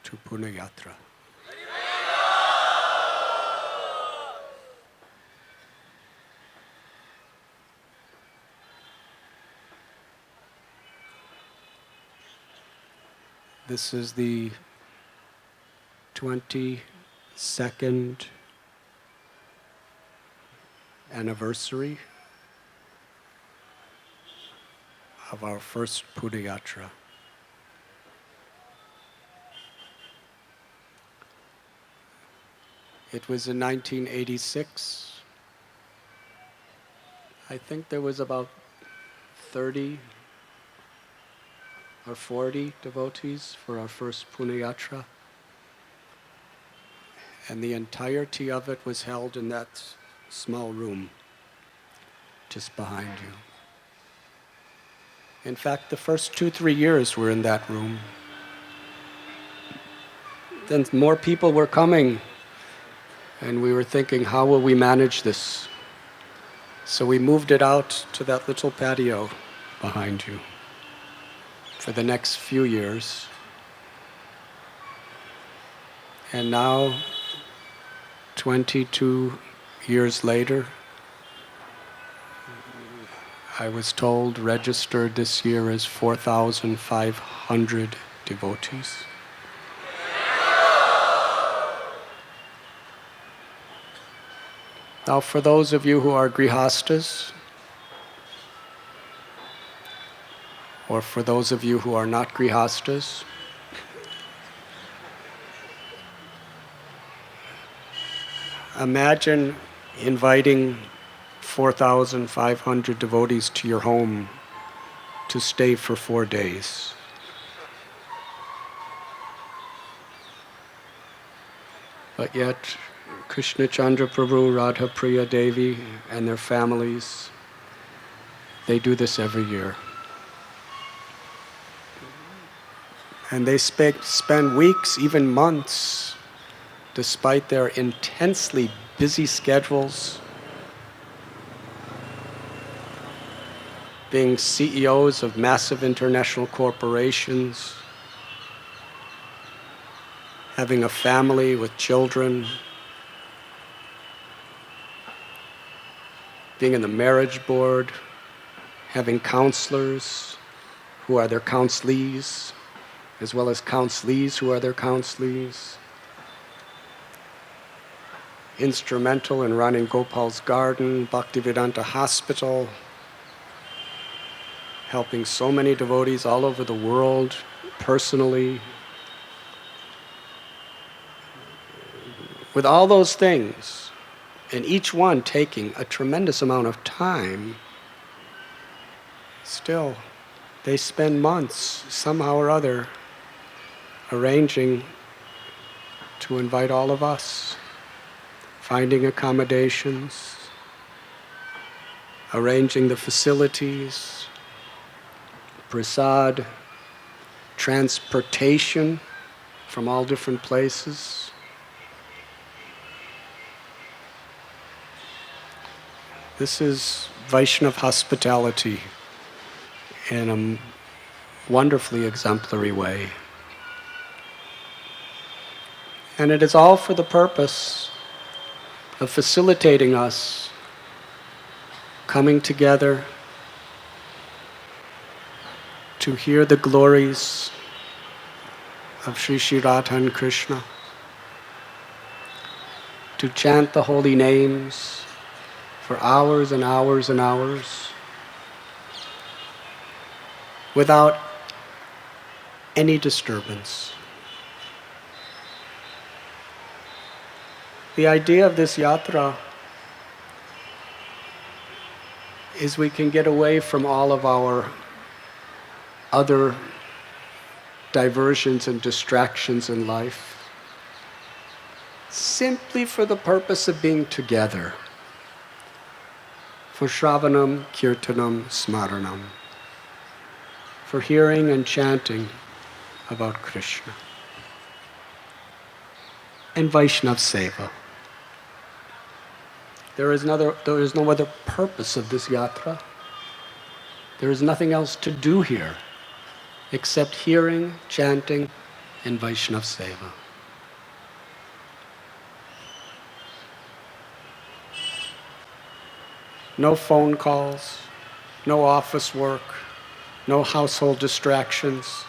to Pune Yatra. This is the 22nd anniversary of our first Pune Yatra. It was in 1986. I think there was about 30 or 40 devotees for our first Pune Yatra. And the entirety of it was held in that small room just behind you. In fact, the first 2-3 years were in that room. Then more people were coming, and we were thinking, how will we manage this? So we moved it out to that little patio behind you for the next few years. And now, 22 years later, I was told registered this year is 4,500 devotees. Now, for those of you who are grihastas, or for those of you who are not grihastas, imagine inviting 4,500 devotees to your home to stay for 4 days. But yet, Krishna Chandra Prabhu, Radha Priya Devi, and their families, they do this every year. And they spend weeks, even months, despite their intensely busy schedules, being CEOs of massive international corporations, having a family with children, being in the marriage board, having counselors who are their counselees, as well as counselees who are their counselees, instrumental in running Gopal's Garden, Bhaktivedanta Hospital, helping so many devotees all over the world personally. With all those things, and each one taking a tremendous amount of time, still, they spend months, somehow or other, arranging to invite all of us, finding accommodations, arranging the facilities, prasad, transportation from all different places. This is Vaishnav hospitality in a wonderfully exemplary way. And it is all for the purpose of facilitating us coming together to hear the glories of Sri Sri Radha and Krishna, to chant the holy names for hours and hours and hours without any disturbance. The idea of this yatra is we can get away from all of our other diversions and distractions in life, simply for the purpose of being together, for Shravanam, Kirtanam, Smaranam, for hearing and chanting about Krishna, and Vaishnav Seva. There is no other purpose of this yatra. There is nothing else to do here except hearing, chanting, in Vaishnav Seva. No phone calls, no office work, no household distractions.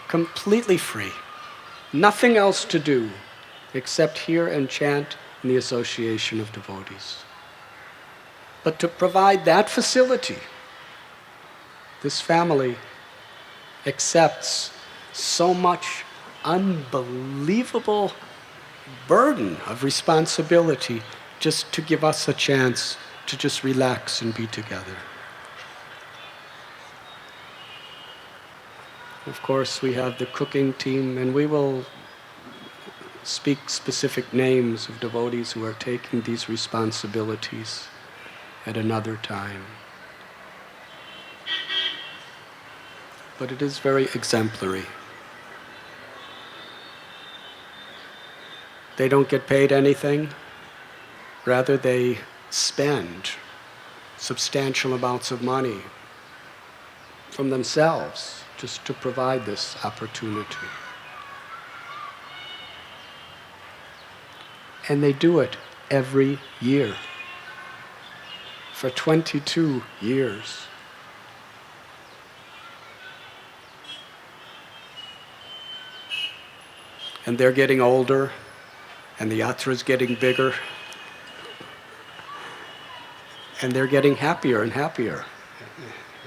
Completely free. Nothing else to do except hear and chant in the association of devotees. But to provide that facility, this family accepts so much unbelievable burden of responsibility just to give us a chance to just relax and be together. Of course, we have the cooking team, and we will speak specific names of devotees who are taking these responsibilities at another time. But it is very exemplary. They don't get paid anything. Rather, they spend substantial amounts of money from themselves just to provide this opportunity. And they do it every year for 22 years. And they're getting older, and the Yatra is getting bigger, and they're getting happier and happier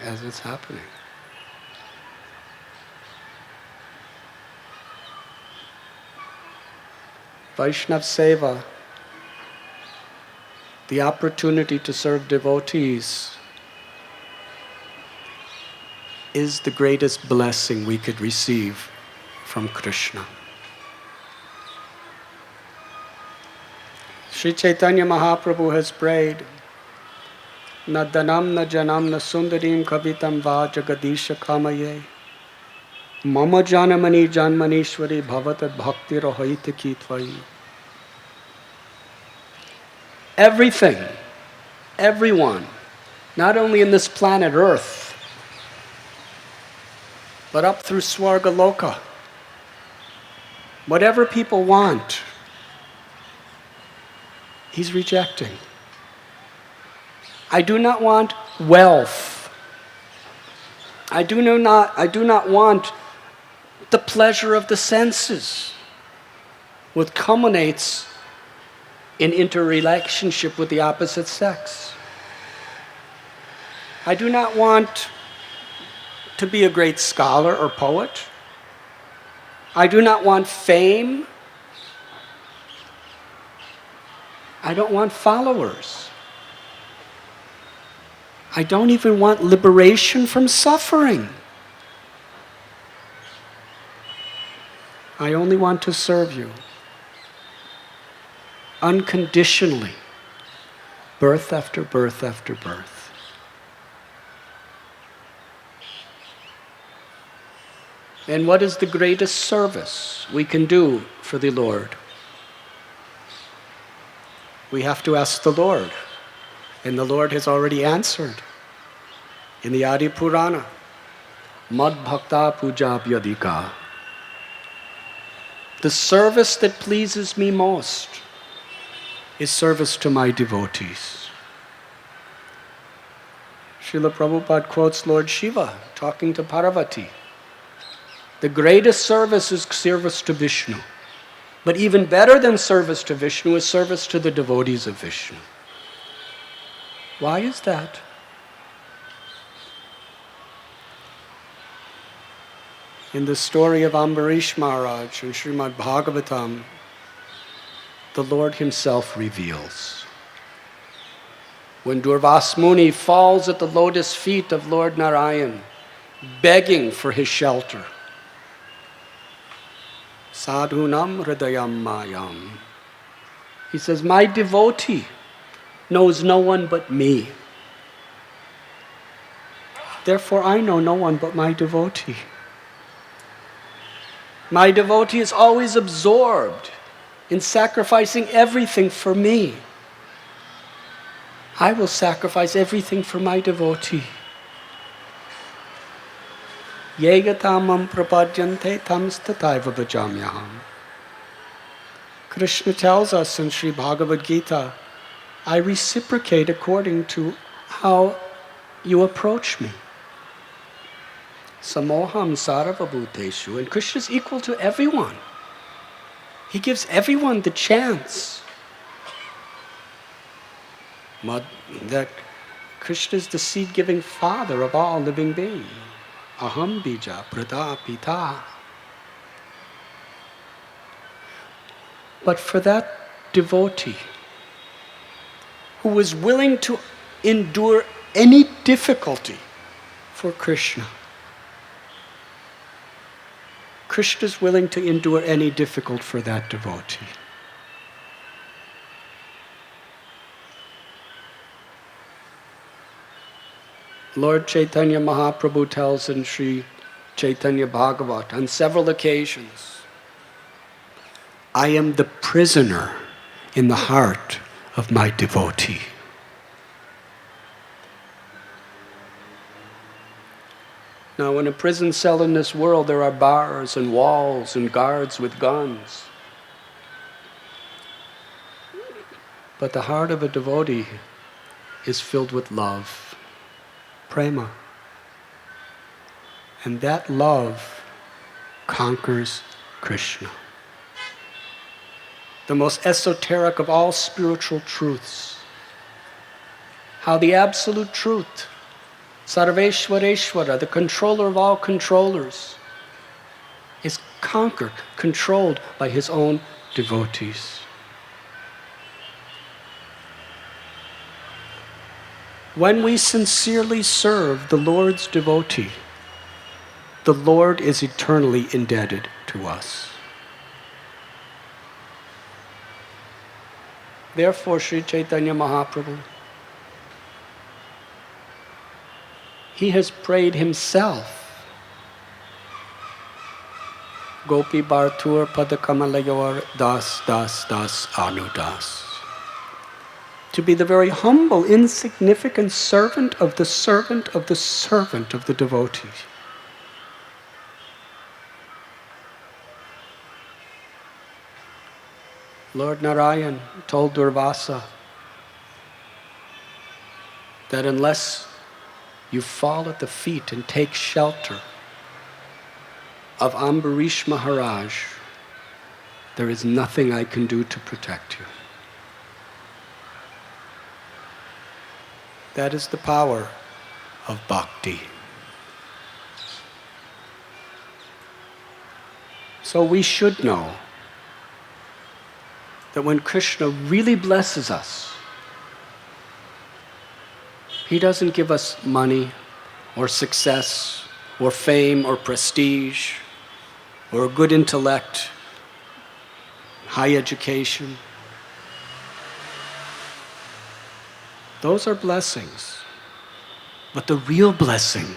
as it's happening. Vaishnav Seva, the opportunity to serve devotees, is the greatest blessing we could receive from Krishna. Sri Chaitanya Mahaprabhu has prayed, Na dhanam na janam na sundarim kavitam va jagadisha kamaye Mama janamani janmanishwari bhavat bhakti rahaita ki tvai. Everything, everyone, not only in this planet Earth, but up through Swarga Loka, whatever people want, he's rejecting. I do not want wealth. I do not want the pleasure of the senses, which culminates in interrelationship with the opposite sex. I do not want to be a great scholar or poet. I do not want fame. I don't want followers. I don't even want liberation from suffering. I only want to serve you unconditionally, birth after birth after birth. And what is the greatest service we can do for the Lord? We have to ask the Lord, and the Lord has already answered in the Adi Purana, Mad Bhakta Puja Vyadika. The service that pleases me most is service to my devotees. Srila Prabhupada quotes Lord Shiva talking to Parvati. The greatest service is service to Vishnu. But even better than service to Vishnu is service to the devotees of Vishnu. Why is that? In the story of Ambarish Maharaj in Srimad Bhagavatam, the Lord himself reveals. When Durvas Muni falls at the lotus feet of Lord Narayan, begging for his shelter, Sadhunam hridayam mayam. He says, my devotee knows no one but me. Therefore, I know no one but my devotee. My devotee is always absorbed in sacrificing everything for me. I will sacrifice everything for my devotee. Yegatamam prapadyante tamstataiva bhajamyaham. Krishna tells us in Sri Bhagavad Gita, I reciprocate according to how you approach me. Samoham sarvabhuteshu. And Krishna is equal to everyone. He gives everyone the chance. That Krishna is the seed-giving father of all living beings. Aham bija prada pita. But for that devotee who is willing to endure any difficulty for Krishna, Krishna is willing to endure any difficult for that devotee. Lord Chaitanya Mahaprabhu tells in Sri Chaitanya Bhagavat on several occasions, I am the prisoner in the heart of my devotee. Now, in a prison cell in this world, there are bars and walls and guards with guns. But the heart of a devotee is filled with love, prema. And that love conquers Krishna. The most esoteric of all spiritual truths. How the absolute truth, Sarveshwareshwara, the controller of all controllers, is conquered, controlled by his own devotees. When we sincerely serve the Lord's devotee, the Lord is eternally indebted to us. Therefore, Sri Chaitanya Mahaprabhu, he has prayed himself, Gopi Bhartur Padakamalayar Das Das Das Anudas, to be the very humble, insignificant servant of the servant of the servant of the devotee. Lord Narayan told Durvasa that unless you fall at the feet and take shelter of Ambarish Maharaj, there is nothing I can do to protect you. That is the power of Bhakti. So we should know that when Krishna really blesses us, he doesn't give us money or success or fame or prestige or a good intellect, high education. Those are blessings. But the real blessing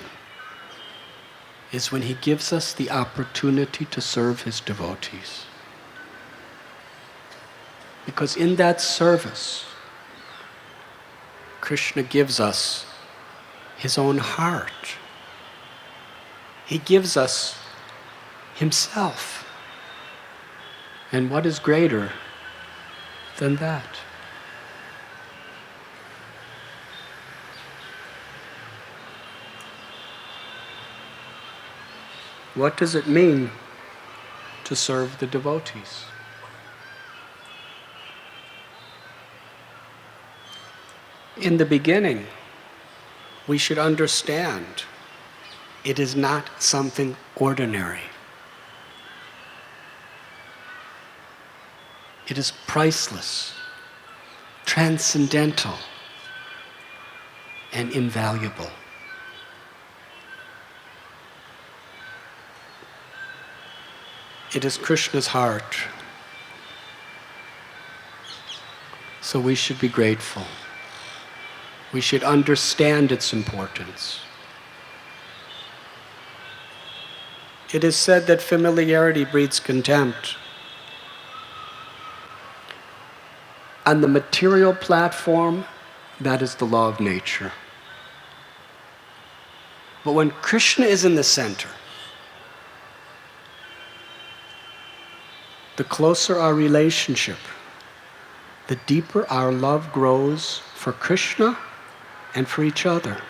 is when he gives us the opportunity to serve his devotees. Because in that service, Krishna gives us his own heart. He gives us himself. And what is greater than that? What does it mean to serve the devotees? In the beginning, we should understand it is not something ordinary. It is priceless, transcendental, and invaluable. It is Krishna's heart. So we should be grateful. We should understand its importance. It is said that familiarity breeds contempt. On the material platform, that is the law of nature. But when Krishna is in the center, the closer our relationship, the deeper our love grows for Krishna and for each other.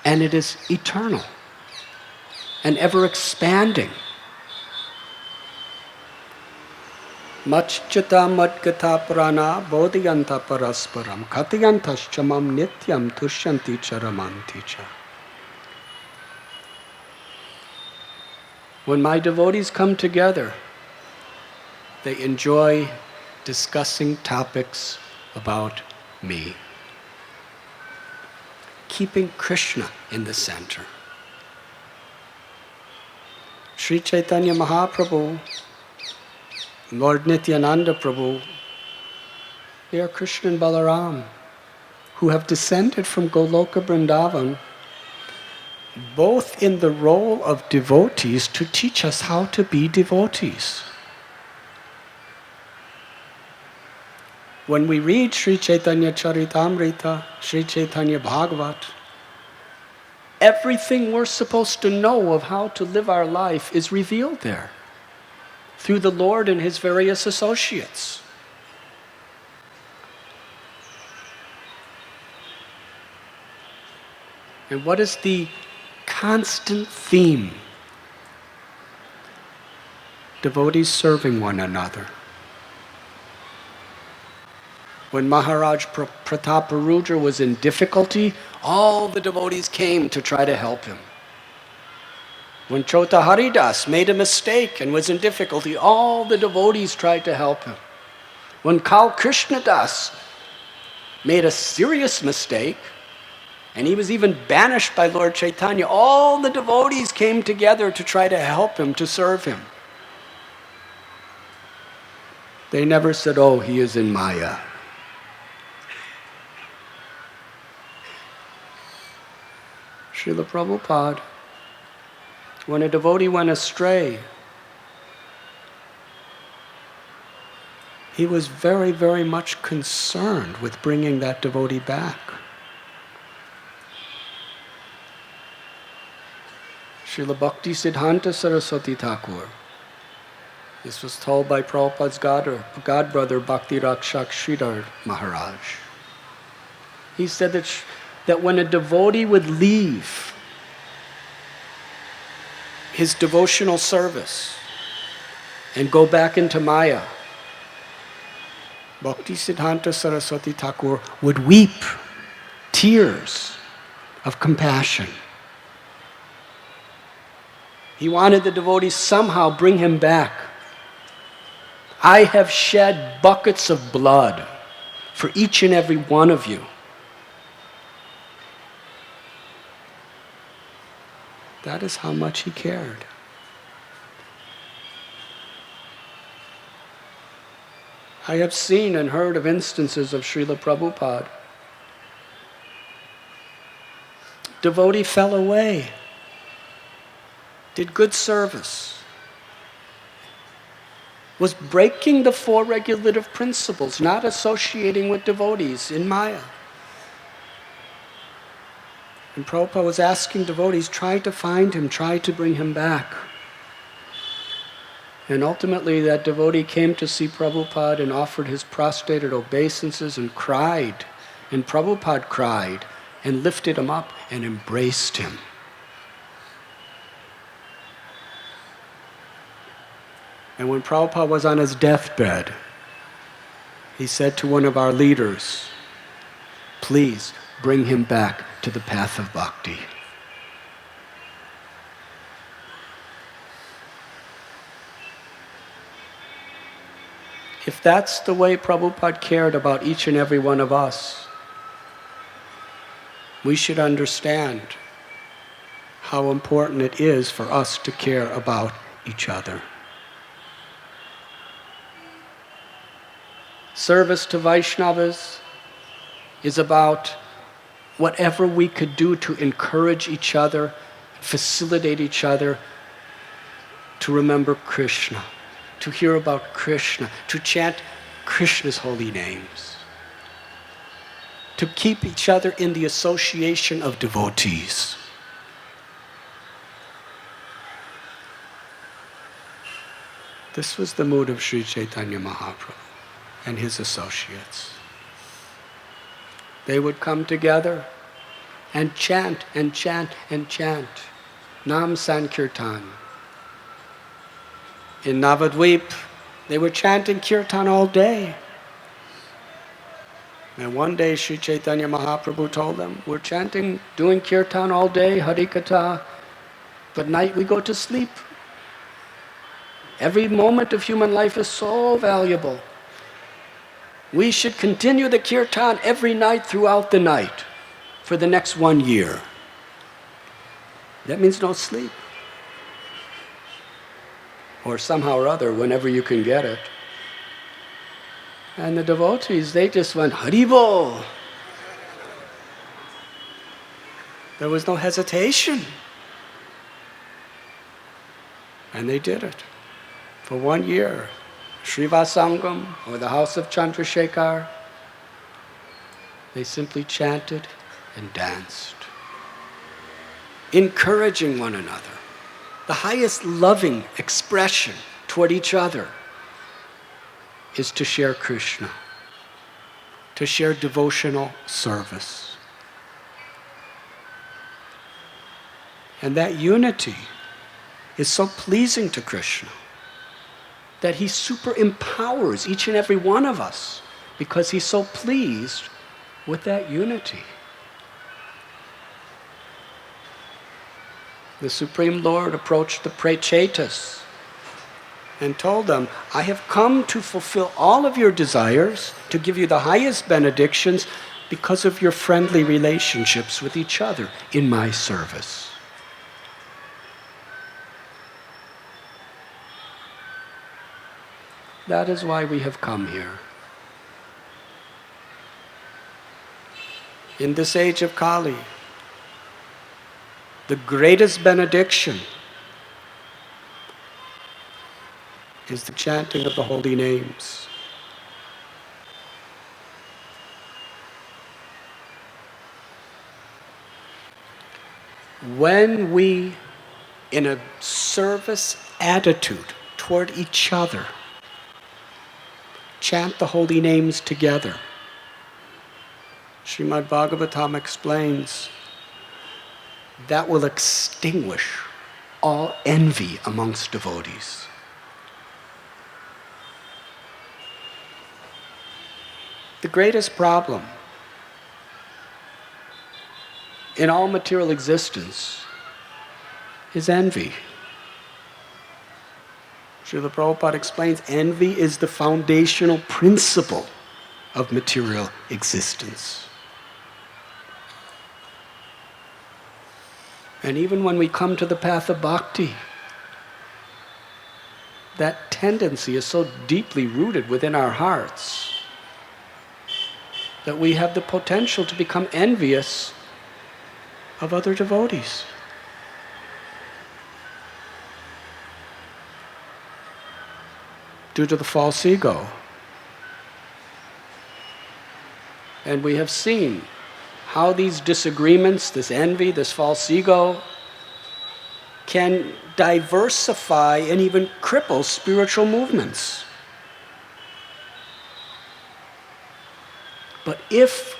And it is eternal and ever expanding. Machchata madgata prana bodhiyanta parasparam katyantaschamam nityam tushyanti charamanti cha. When my devotees come together, they enjoy discussing topics about me, keeping Krishna in the center. Sri Chaitanya Mahaprabhu, Lord Nityananda Prabhu, they are Krishna and Balaram, who have descended from Goloka Vrindavan, both in the role of devotees to teach us how to be devotees. When we read Sri Chaitanya Charitamrita, Sri Chaitanya Bhagavat, everything we're supposed to know of how to live our life is revealed there through the Lord and His various associates. And what is the constant theme? Devotees serving one another. When Maharaj Prataparudra was in difficulty, all the devotees came to try to help him. When Chota Haridas made a mistake and was in difficulty, all the devotees tried to help him. When Kal Krishnadas made a serious mistake, and he was even banished by Lord Chaitanya, all the devotees came together to try to help him, to serve him. They never said, "Oh, he is in Maya." Srila Prabhupada, when a devotee went astray, he was very, very much concerned with bringing that devotee back. Srila Bhakti Siddhanta Saraswati Thakur, this was told by Prabhupada's god brother Bhakti Rakshak Sridhar Maharaj. He said that when a devotee would leave his devotional service and go back into Maya, Bhakti Siddhanta Saraswati Thakur would weep tears of compassion. He wanted the devotees somehow bring him back. I have shed buckets of blood for each and every one of you. That is how much he cared. I have seen and heard of instances of Srila Prabhupada. Devotee fell away, did good service, was breaking the four regulative principles, not associating with devotees in Maya. And Prabhupada was asking devotees, try to find him, try to bring him back. And ultimately that devotee came to see Prabhupada and offered his prostrated obeisances and cried. And Prabhupada cried and lifted him up and embraced him. And when Prabhupada was on his deathbed, he said to one of our leaders, please bring him back to the path of bhakti. If that's the way Prabhupada cared about each and every one of us, we should understand how important it is for us to care about each other. Service to Vaishnavas is about whatever we could do to encourage each other, facilitate each other to remember Krishna, to hear about Krishna, to chant Krishna's holy names, to keep each other in the association of devotees. This was the mood of Sri Chaitanya Mahaprabhu and his associates. They would come together and chant and chant and chant. Nam Sankirtan. In Navadvip, they were chanting kirtan all day. And one day Sri Chaitanya Mahaprabhu told them, we're chanting, doing kirtan all day, Harikatha, but night we go to sleep. Every moment of human life is so valuable. We should continue the kirtan every night throughout the night for the next 1 year. That means no sleep. Or somehow or other, whenever you can get it. And the devotees, they just went, Haribol. There was no hesitation. And they did it. For 1 year. Srivasangam, or the house of Chandrasekhar, they simply chanted and danced, encouraging one another. The highest loving expression toward each other is to share Krishna, to share devotional service. And that unity is so pleasing to Krishna that he superempowers each and every one of us because he's so pleased with that unity. The Supreme Lord approached the Prechetas and told them, I have come to fulfill all of your desires, to give you the highest benedictions because of your friendly relationships with each other in my service. That is why we have come here. In this age of Kali, the greatest benediction is the chanting of the holy names. When we, in a service attitude toward each other, chant the holy names together, Srimad Bhagavatam explains that will extinguish all envy amongst devotees. The greatest problem in all material existence is envy. Srila Prabhupada explains envy is the foundational principle of material existence. And even when we come to the path of bhakti, that tendency is so deeply rooted within our hearts that we have the potential to become envious of other devotees. Due to the false ego. And we have seen how these disagreements, this envy, this false ego, can diversify and even cripple spiritual movements. But if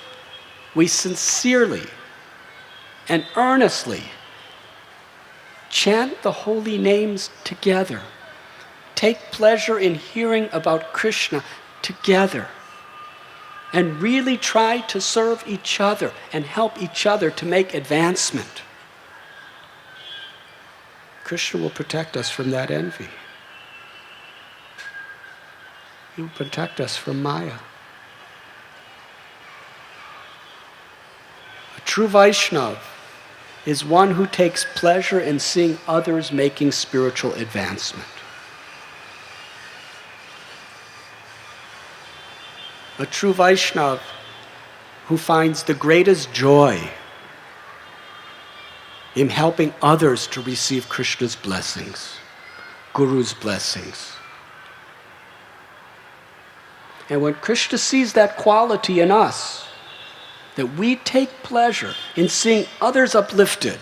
we sincerely and earnestly chant the holy names together, take pleasure in hearing about Krishna together, and really try to serve each other and help each other to make advancement, Krishna will protect us from that envy. He will protect us from Maya. A true Vaishnava is one who takes pleasure in seeing others making spiritual advancement. A true Vaishnava who finds the greatest joy in helping others to receive Krishna's blessings, Guru's blessings. And when Krishna sees that quality in us, that we take pleasure in seeing others uplifted,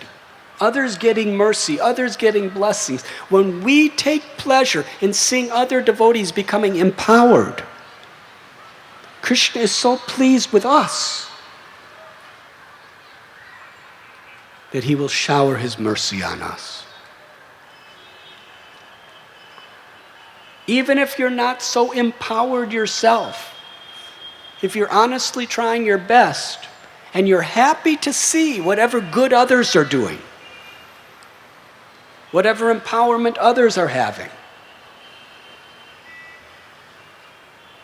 others getting mercy, others getting blessings, when we take pleasure in seeing other devotees becoming empowered, Krishna is so pleased with us that he will shower his mercy on us. Even if you're not so empowered yourself, if you're honestly trying your best and you're happy to see whatever good others are doing, whatever empowerment others are having,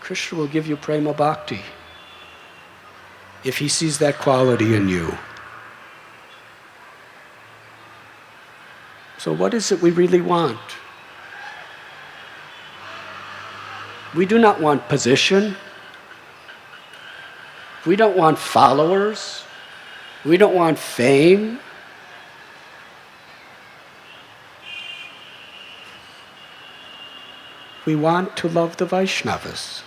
Krishna will give you prema bhakti if he sees that quality in you. So what is it we really want? We do not want position. We don't want followers. We don't want fame. We want to love the Vaishnavas.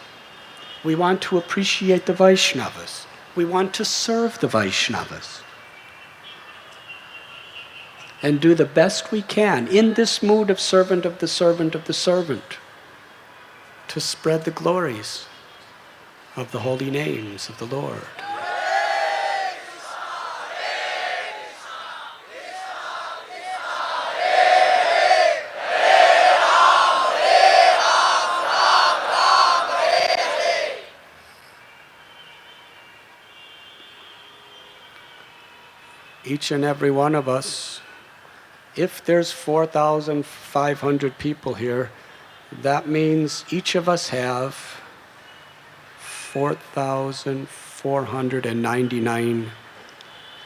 We want to appreciate the Vaishnavas. We want to serve the Vaishnavas. And do the best we can in this mood of servant of the servant of the servant to spread the glories of the holy names of the Lord. Each and every one of us, if there's 4,500 people here, that means each of us have 4,499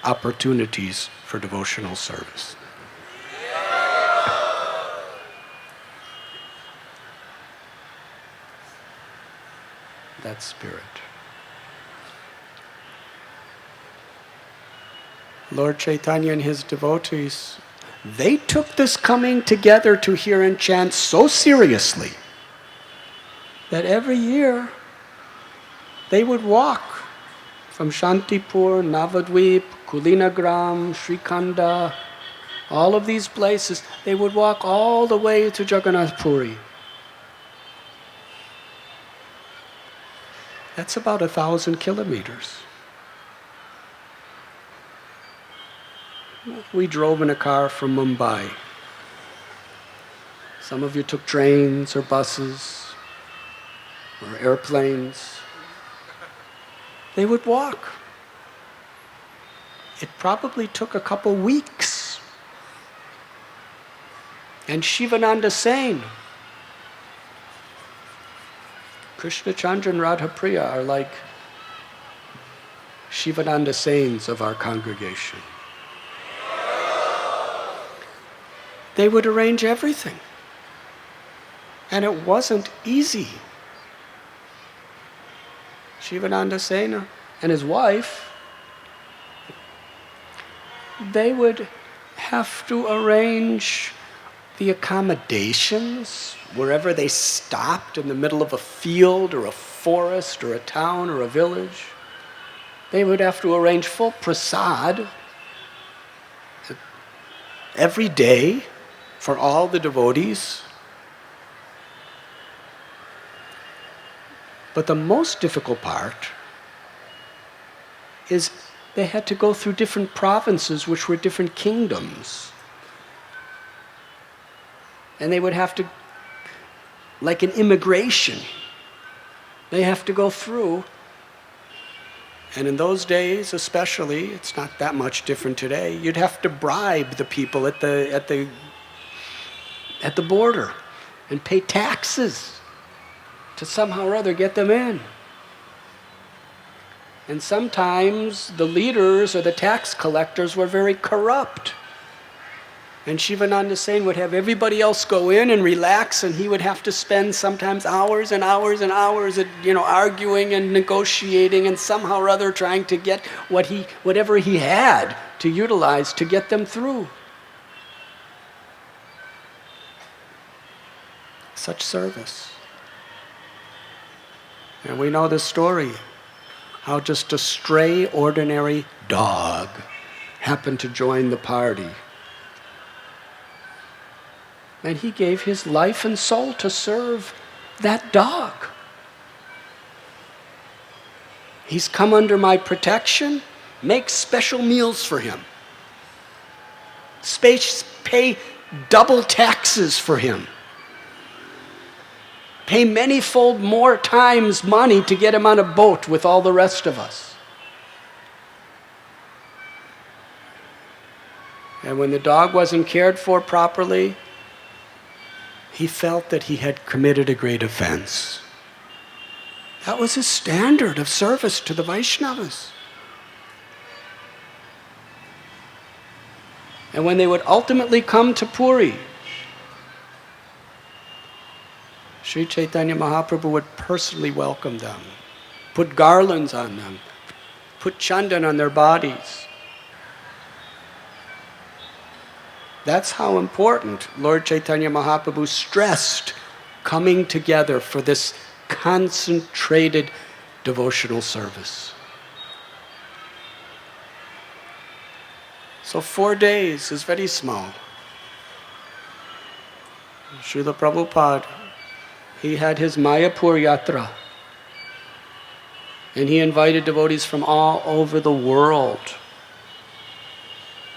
opportunities for devotional service. That's spirit. Lord Chaitanya and his devotees, they took this coming together to hear and chant so seriously that every year they would walk from Shantipur, Navadvip, Kulinagram, Srikhanda, all of these places. They would walk all the way to Jagannath Puri. That's about 1,000 kilometers. We drove in a car from Mumbai. Some of you took trains or buses or airplanes. They would walk. It probably took a couple weeks. And Shivananda Sen, Krishna Chandra and Radha Priya are like Shivananda Sens of our congregation. They would arrange everything. And it wasn't easy. Shivananda Sena and his wife, they would have to arrange the accommodations wherever they stopped in the middle of a field or a forest or a town or a village. They would have to arrange full prasad every day for all the devotees. But the most difficult part is they had to go through different provinces, which were different kingdoms. And they would have to, like an immigration, they have to go through. And in those days especially, it's not that much different today, you'd have to bribe the people at the border and pay taxes to somehow or other get them in. And sometimes the leaders or the tax collectors were very corrupt. And Shivananda Sen would have everybody else go in and relax, and he would have to spend sometimes hours and hours and hours at, arguing and negotiating and somehow or other trying to get whatever he had to utilize to get them through. Such service. And we know the story, how just a stray, ordinary dog happened to join the party And he gave his life and soul to serve that dog. He's come under my protection. Make special meals for him. Pay double taxes for him. Pay many-fold more times money to get him on a boat with all the rest of us. And when the dog wasn't cared for properly, he felt that he had committed a great offense. That was his standard of service to the Vaishnavas. And when they would ultimately come to Puri, Sri Chaitanya Mahaprabhu would personally welcome them, put garlands on them, put chandan on their bodies. That's how important Lord Chaitanya Mahaprabhu stressed coming together for this concentrated devotional service. So 4 days is very small. Srila Prabhupada, he had his Mayapur Yatra, and he invited devotees from all over the world.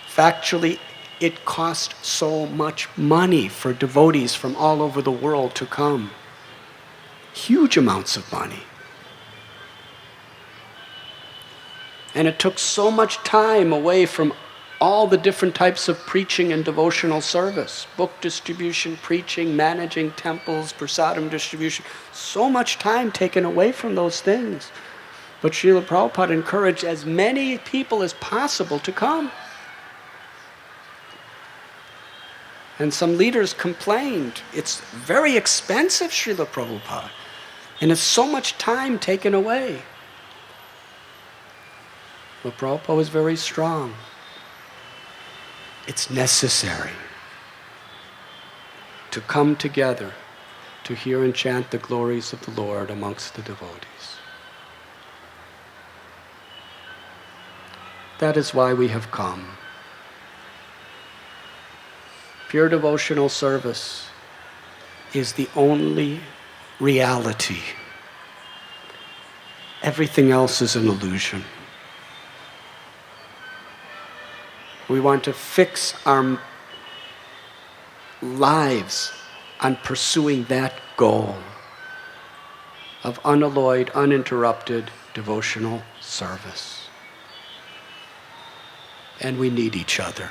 Factually, it cost so much money for devotees from all over the world to come. Huge amounts of money. And it took so much time away from all the different types of preaching and devotional service. Book distribution, preaching, managing temples, prasadam distribution. So much time taken away from those things. But Srila Prabhupada encouraged as many people as possible to come. And some leaders complained, it's very expensive, Srila Prabhupada, and it's so much time taken away. But Prabhupada was very strong. It's necessary to come together to hear and chant the glories of the Lord amongst the devotees. That is why we have come. Pure devotional service is the only reality. Everything else is an illusion. We want to fix our lives on pursuing that goal of unalloyed, uninterrupted devotional service. And we need each other.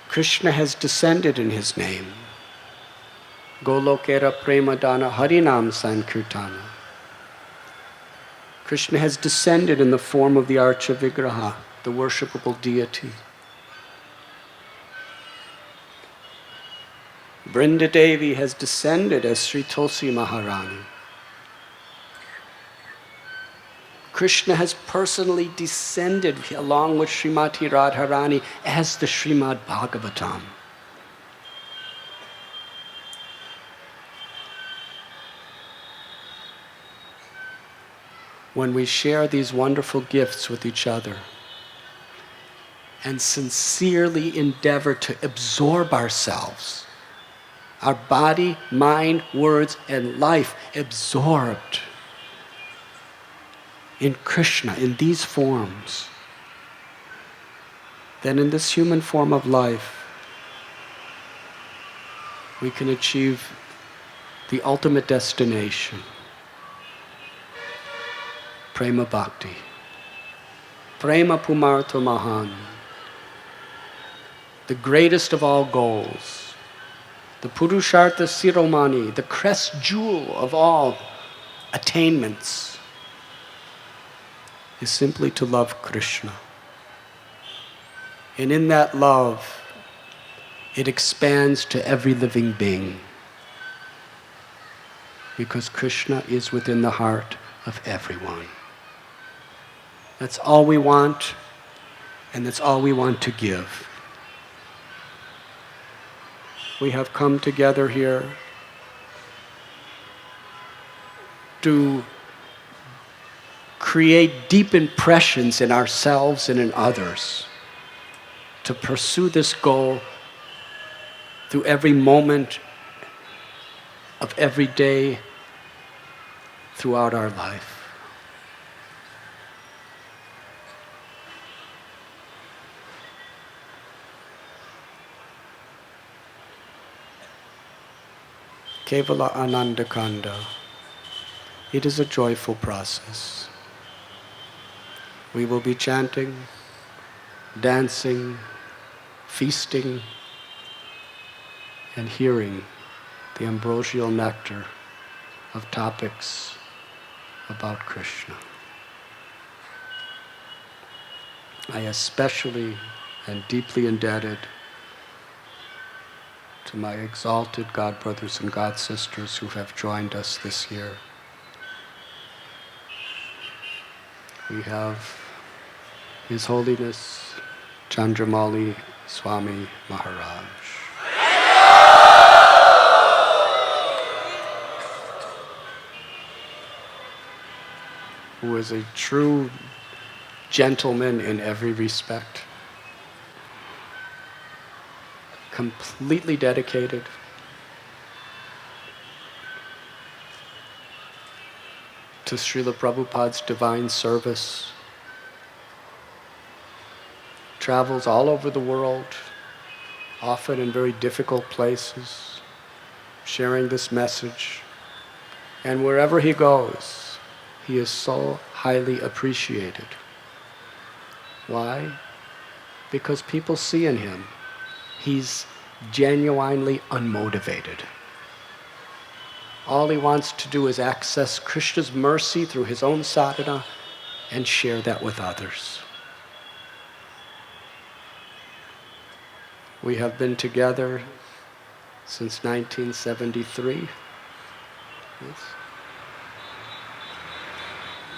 Krishna has descended in his name. Golokera Premadana Harinam Sankirtana. Krishna has descended in the form of the Archa Vigraha, the worshipable deity. Brinda Devi has descended as Sri Tulsi Maharani. Krishna has personally descended along with Srimati Radharani as the Srimad Bhagavatam. When we share these wonderful gifts with each other and sincerely endeavor to absorb ourselves, our body, mind, words, and life absorbed in Krishna, in these forms, then in this human form of life, we can achieve the ultimate destination, Prema Bhakti, Prema Pumartha Mahan, the greatest of all goals, the Purushartha Siromani, the crest jewel of all attainments, is simply to love Krishna. And in that love, it expands to every living being. Because Krishna is within the heart of everyone. That's all we want, and that's all we want to give. We have come together here to create deep impressions in ourselves and in others. to pursue this goal through every moment of every day throughout our life. Kevala Anandakanda. It is a joyful process. We will be chanting, dancing, feasting, and hearing the ambrosial nectar of topics about Krishna. I especially am deeply indebted to my exalted God brothers and God sisters who have joined us this year. We have His Holiness Chandramauli Swami Maharaj. Who is a true gentleman in every respect. Completely dedicated to Srila Prabhupada's divine service, travels all over the world, often in very difficult places, sharing this message. And wherever he goes, he is so highly appreciated. Why? Because people see in him he's genuinely unmotivated. All he wants to do is access Krishna's mercy through his own sadhana and share that with others. We have been together since 1973. Yes.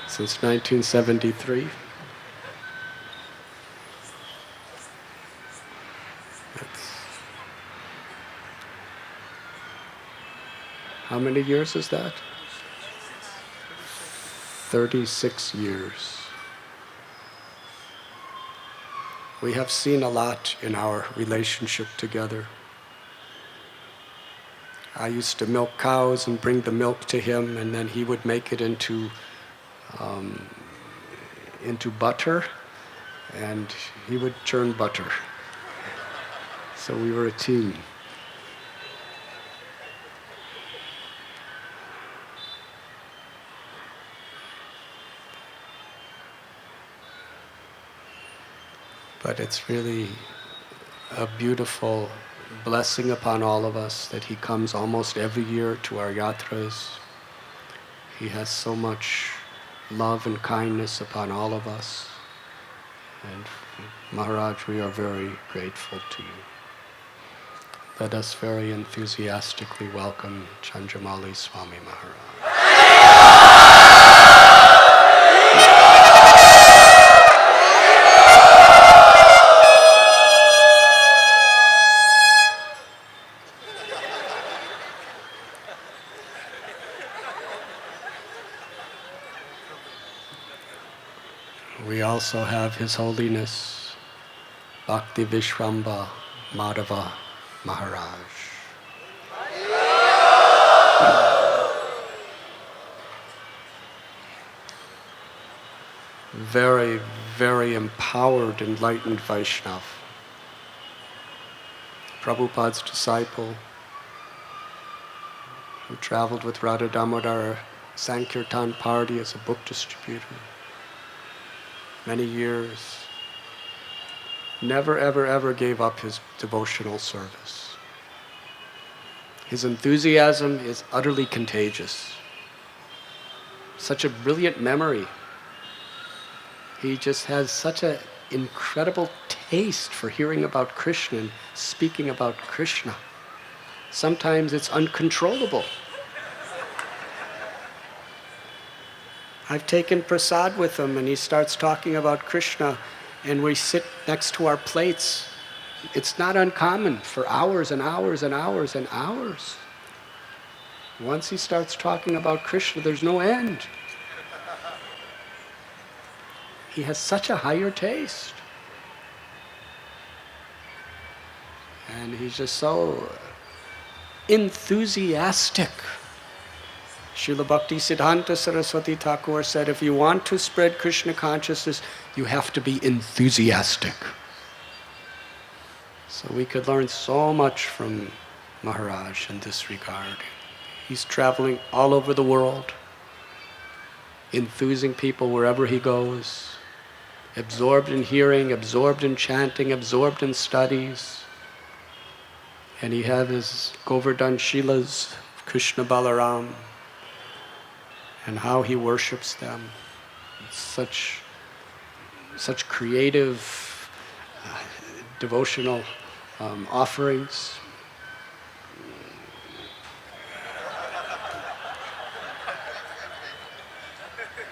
Since 1973. How many years is that? 36 years. We have seen a lot in our relationship together. I used to milk cows and bring the milk to him, and then he would make it into butter, and he would churn butter. So we were a team. But it's really a beautiful blessing upon all of us that he comes almost every year to our yatras. He has so much love and kindness upon all of us. And Maharaj, we are very grateful to you. Let us very enthusiastically welcome Chandramauli Swami Maharaj. We also have His Holiness Bhakti Vishvambar Madhav Maharaj. Very, very empowered, enlightened Vaishnav. Prabhupada's disciple, who traveled with Radha Damodar Sankirtan party as a book distributor. Many years, never ever ever gave up his devotional service. His enthusiasm is utterly contagious. Such a brilliant memory. He just has such an incredible taste for hearing about Krishna and speaking about Krishna. Sometimes it's uncontrollable. I've taken prasad with him and he starts talking about Krishna and we sit next to our plates. It's not uncommon for hours and hours and hours and hours. Once he starts talking about Krishna, there's no end. He has such a higher taste. And he's just so enthusiastic. Srila Bhakti Siddhanta Saraswati Thakur said, if you want to spread Krishna consciousness, you have to be enthusiastic. So we could learn so much from Maharaj in this regard. He's traveling all over the world, enthusing people wherever he goes, absorbed in hearing, absorbed in chanting, absorbed in studies. And he had his Govardhan Shilas, Krishna Balaram, and how he worships them. Such creative, devotional offerings.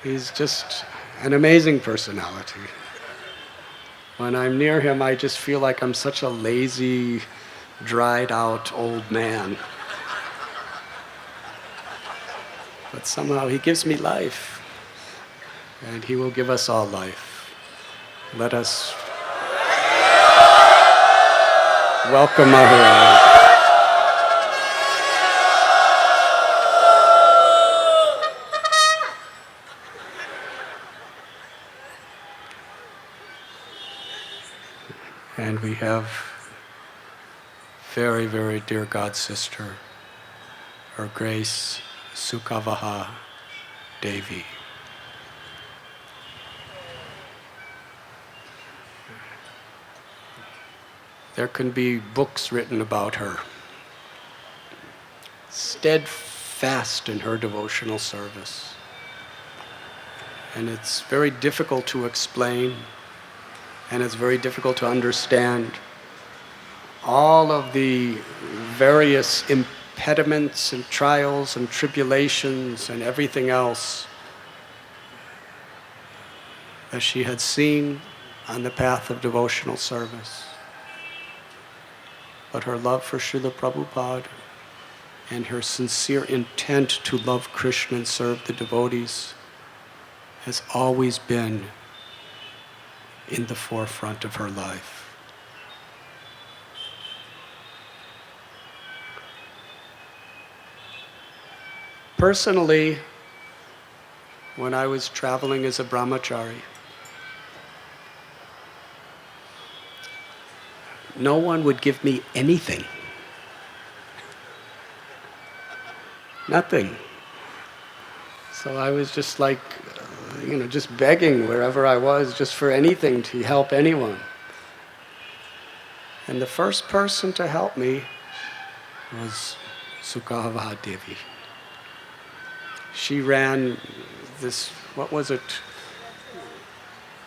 He's just an amazing personality. When I'm near him, I just feel like I'm such a lazy, dried out old man. But somehow he gives me life, and he will give us all life. Let us welcome Maharaj. And we have very, very dear God sister, Her Grace Sukhavaha Devi. There can be books written about her. Steadfast in her devotional service. And it's very difficult to explain, and it's very difficult to understand all of the various impediments and trials and tribulations and everything else that she had seen on the path of devotional service. But her love for Srila Prabhupada and her sincere intent to love Krishna and serve the devotees has always been in the forefront of her life. Personally, when I was traveling as a brahmachari, no one would give me anything. Nothing. So I was just like, just begging wherever I was, just for anything to help anyone. And the first person to help me was Sukhavaha Devi. She ran this, what was it?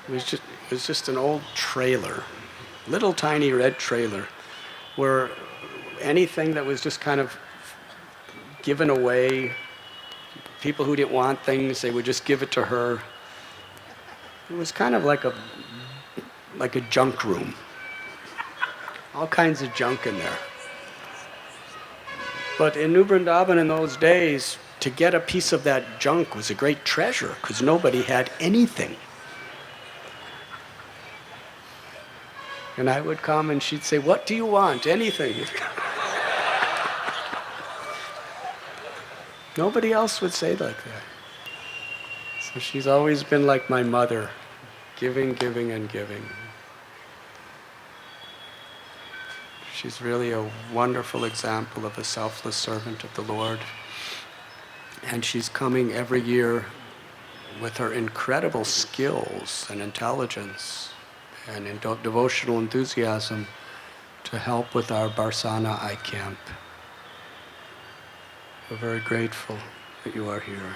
It was just an old trailer, little tiny red trailer, where anything that was just kind of given away, people who didn't want things, they would just give it to her. It was kind of like a junk room. All kinds of junk in there. But in New Vrindavan in those days, to get a piece of that junk was a great treasure, because nobody had anything. And I would come and she'd say, "What do you want? Anything." Nobody else would say like that. So she's always been like my mother, giving, giving, and giving. She's really a wonderful example of a selfless servant of the Lord. And she's coming every year with her incredible skills and intelligence and devotional enthusiasm to help with our Barsana I Camp. We're very grateful that you are here.